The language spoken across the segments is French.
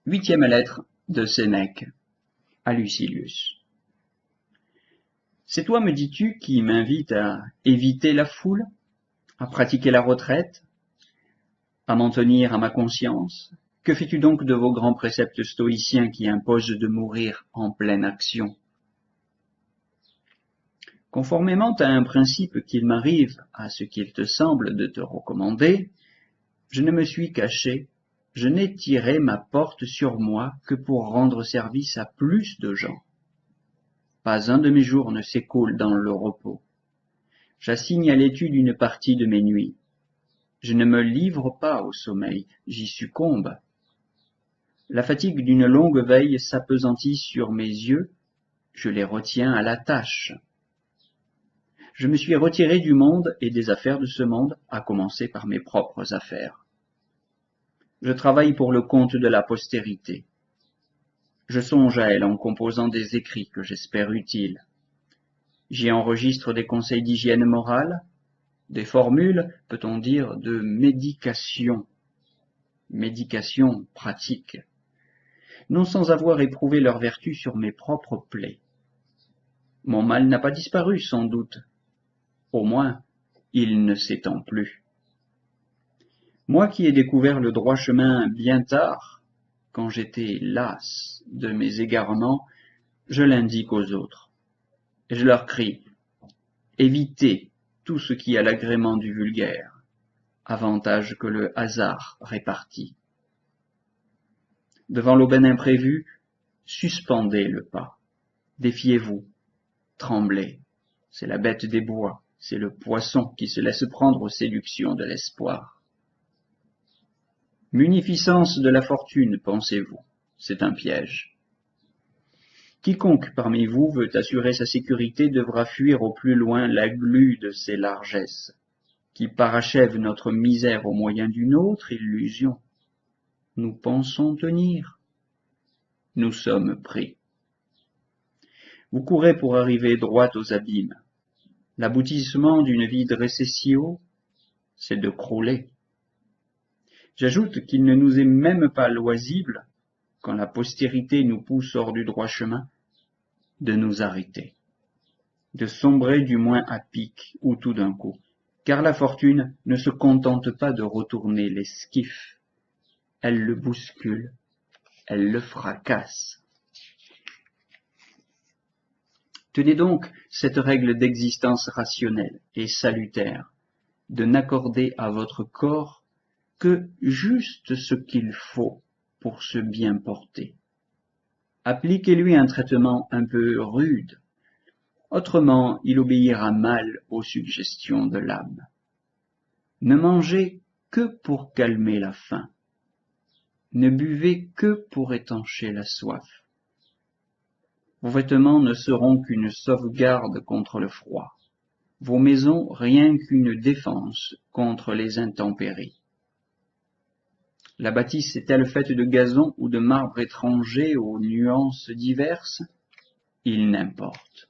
Huitième lettre de Sénèque à Lucilius. C'est toi, me dis-tu, qui m'invites à éviter la foule, à pratiquer la retraite, à m'en tenir à ma conscience? Que fais-tu donc de vos grands préceptes stoïciens qui imposent de mourir en pleine action? Conformément à un principe qu'il m'arrive à ce qu'il te semble de te recommander, je ne me suis caché, je n'ai tiré ma porte sur moi que pour rendre service à plus de gens. Pas un de mes jours ne s'écoule dans le repos. J'assigne à l'étude une partie de mes nuits. Je ne me livre pas au sommeil, j'y succombe. La fatigue d'une longue veille s'appesantit sur mes yeux, je les retiens à la tâche. Je me suis retiré du monde et des affaires de ce monde, à commencer par mes propres affaires. Je travaille pour le compte de la postérité. Je songe à elle en composant des écrits que j'espère utiles. J'y enregistre des conseils d'hygiène morale, des formules, peut-on dire, de médication pratique, non sans avoir éprouvé leur vertu sur mes propres plaies. Mon mal n'a pas disparu, sans doute. Au moins, il ne s'étend plus. Moi qui ai découvert le droit chemin bien tard, quand j'étais las de mes égarements, je l'indique aux autres. Et je leur crie, évitez tout ce qui a l'agrément du vulgaire, avantage que le hasard répartit. Devant l'aubaine imprévue, suspendez le pas, défiez-vous, tremblez. C'est la bête des bois, c'est le poisson qui se laisse prendre aux séductions de l'espoir. Munificence de la fortune, pensez-vous, c'est un piège. Quiconque parmi vous veut assurer sa sécurité devra fuir au plus loin la glu de ses largesses, qui parachèvent notre misère au moyen d'une autre illusion. Nous pensons tenir. Nous sommes pris. Vous courez pour arriver droit aux abîmes. L'aboutissement d'une vie de récessio, c'est de crouler. J'ajoute qu'il ne nous est même pas loisible, quand la postérité nous pousse hors du droit chemin, de nous arrêter, de sombrer du moins à pic ou tout d'un coup, car la fortune ne se contente pas de retourner l'esquif, elle le bouscule, elle le fracasse. Tenez donc cette règle d'existence rationnelle et salutaire, de n'accorder à votre corps que juste ce qu'il faut pour se bien porter. Appliquez-lui un traitement un peu rude, autrement il obéira mal aux suggestions de l'âme. Ne mangez que pour calmer la faim. Ne buvez que pour étancher la soif. Vos vêtements ne seront qu'une sauvegarde contre le froid. Vos maisons rien qu'une défense contre les intempéries. La bâtisse est-elle faite de gazon ou de marbre étranger aux nuances diverses? Il n'importe.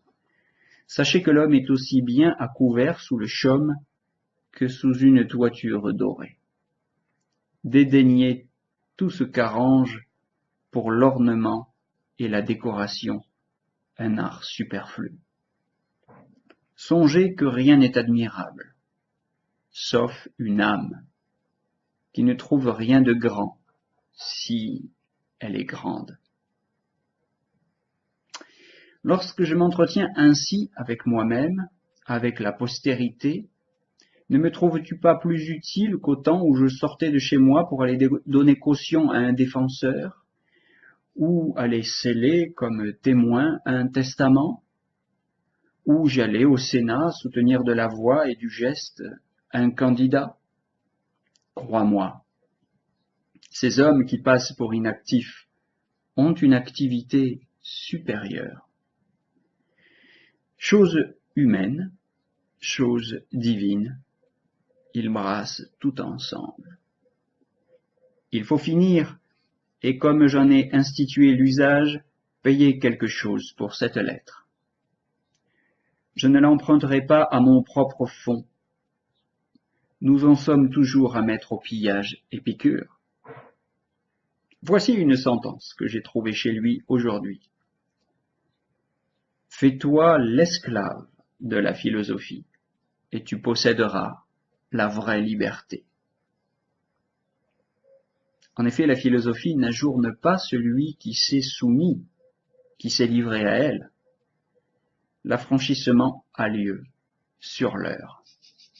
Sachez que l'homme est aussi bien à couvert sous le chaume que sous une toiture dorée. Dédaignez tout ce qu'arrange pour l'ornement et la décoration un art superflu. Songez que rien n'est admirable, sauf une âme qui ne trouve rien de grand si elle est grande. Lorsque je m'entretiens ainsi avec moi-même, avec la postérité, ne me trouves-tu pas plus utile qu'au temps où je sortais de chez moi pour aller donner caution à un défenseur, ou aller sceller comme témoin un testament, ou j'allais au Sénat soutenir de la voix et du geste un candidat? Crois-moi, ces hommes qui passent pour inactifs ont une activité supérieure. Chose humaine, chose divine, ils brassent tout ensemble. Il faut finir, et comme j'en ai institué l'usage, payer quelque chose pour cette lettre. Je ne l'emprunterai pas à mon propre fonds. Nous en sommes toujours à mettre au pillage Épicure. Voici une sentence que j'ai trouvée chez lui aujourd'hui. Fais-toi l'esclave de la philosophie, et tu posséderas la vraie liberté. En effet, la philosophie n'ajourne pas celui qui s'est soumis, qui s'est livré à elle. L'affranchissement a lieu sur l'heure.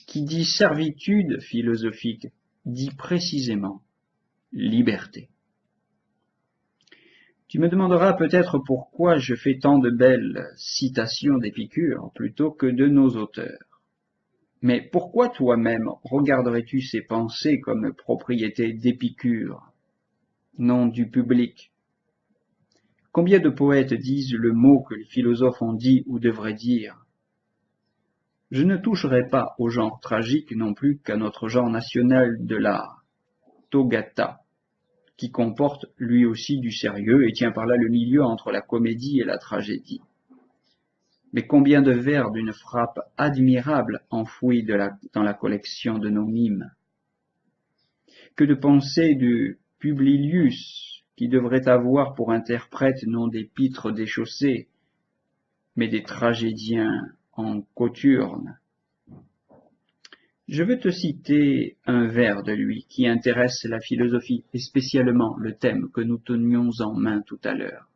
Qui dit servitude philosophique dit précisément liberté. Tu me demanderas peut-être pourquoi je fais tant de belles citations d'Épicure plutôt que de nos auteurs. Mais pourquoi toi-même regarderais-tu ces pensées comme propriété d'Épicure, non du public? Combien de poètes disent le mot que les philosophes ont dit ou devraient dire? Je ne toucherai pas au genre tragique non plus qu'à notre genre national de la Toggata, qui comporte lui aussi du sérieux et tient par là le milieu entre la comédie et la tragédie. Mais combien de vers d'une frappe admirable enfouis dans la collection de nos mimes? Que de pensées du Publilius, qui devrait avoir pour interprète non des pitres déchaussés, mais des tragédiens en cothurne. Je veux te citer un vers de lui qui intéresse la philosophie et spécialement le thème que nous tenions en main tout à l'heure.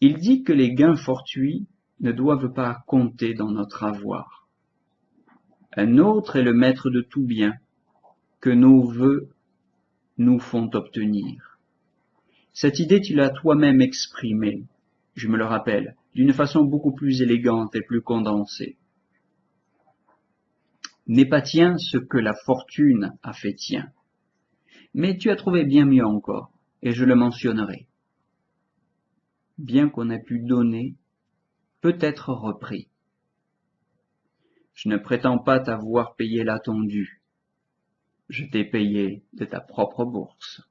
Il dit que les gains fortuits ne doivent pas compter dans notre avoir. Un autre est le maître de tout bien que nos vœux nous font obtenir. Cette idée, tu l'as toi-même exprimée, je me le rappelle, d'une façon beaucoup plus élégante et plus condensée. N'est pas tien ce que la fortune a fait tien. Mais tu as trouvé bien mieux encore, et je le mentionnerai. Bien qu'on ait pu donner, peut être repris. Je ne prétends pas t'avoir payé là ton dû. Je t'ai payé de ta propre bourse.